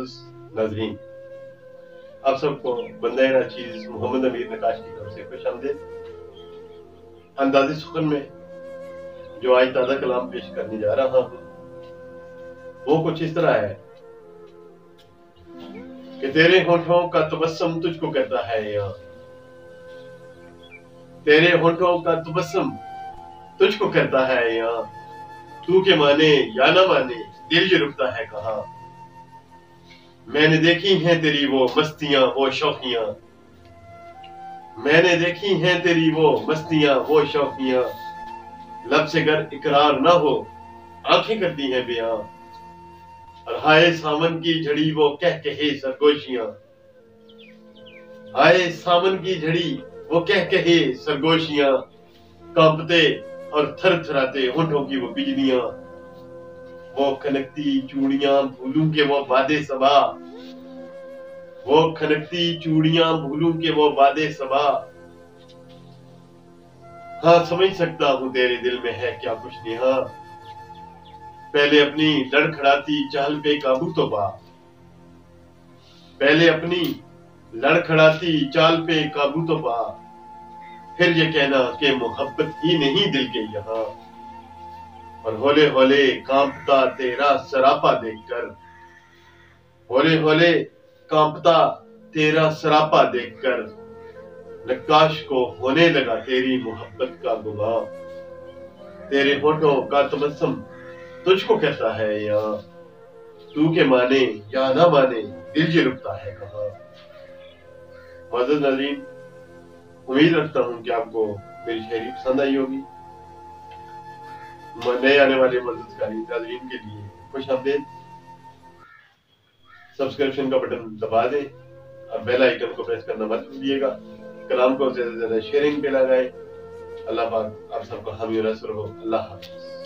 मोअज़्ज़ज़ नाज़रीन, आप सबको बंदे नाचीज़ मोहम्मद अमीर नकाश की तरफ से खुशामदीद। अंदाज़े सुखन में जो आज ताज़ा कलाम पेश करने जा रहा हूँ वो कुछ इस तरह है कि तेरे होठों का तबस्सुम तुझको कहता है या तेरे होठों का तबस्सुम तुझको कहता है या तू के माने या ना माने दिल ये रुकता है कहाँ। मैंने देखी हैं तेरी वो मस्तियां वो शौकियां, मैंने देखी हैं तेरी वो मस्तियां वो शौकियां, लब से गर इकरार ना हो आंखें करती हैं बयां, और हाय सावन की झड़ी वो कह कहे सरगोशियां, हाय सावन की झड़ी वो कह कहे सरगोशियां, कांपते और थर थराते होठों की वो बिजलियां, वो खनकती चूड़ियां भूलूं के वो वादे सबा, वो खनकती चूड़ियां भूलूं के वो वादे सबा। हाँ समझ सकता हूँ तेरे दिल में है क्या कुछ नेहा, पहले अपनी लड़खड़ाती चाल पे काबू तो पा, पहले अपनी लड़खड़ाती चाल पे काबू तो पा, फिर ये कहना कि मोहब्बत ही नहीं दिल के यहाँ, और होले होले कांपता तेरा सरापा देखकर, होले होले कांपता तेरा सरापा देखकर, नक्काश को होने लगा तेरी मोहब्बत का गुमां, तेरे होठों का तबस्सुम तुझको कहता है या तू के माने या ना माने दिल ये रुकता है कहाँ। मुअज़्ज़ज़ नाज़रीन, उम्मीद रखता हूँ कि आपको मेरी शायरी पसंद आई होगी। नए आने वाले मुअज़्ज़ज़ नाज़रीन के लिए खुशामदीद। सब्सक्रिप्शन का बटन दबा दें और बेल आइकन को प्रेस करना मत भूलिएगा। कलाम को ज्यादा से ज्यादा शेयरिंग पे लगाएं। अल्लाह पाक आप सबको हामी और नसर हो। अल्लाह हाफ़िज़।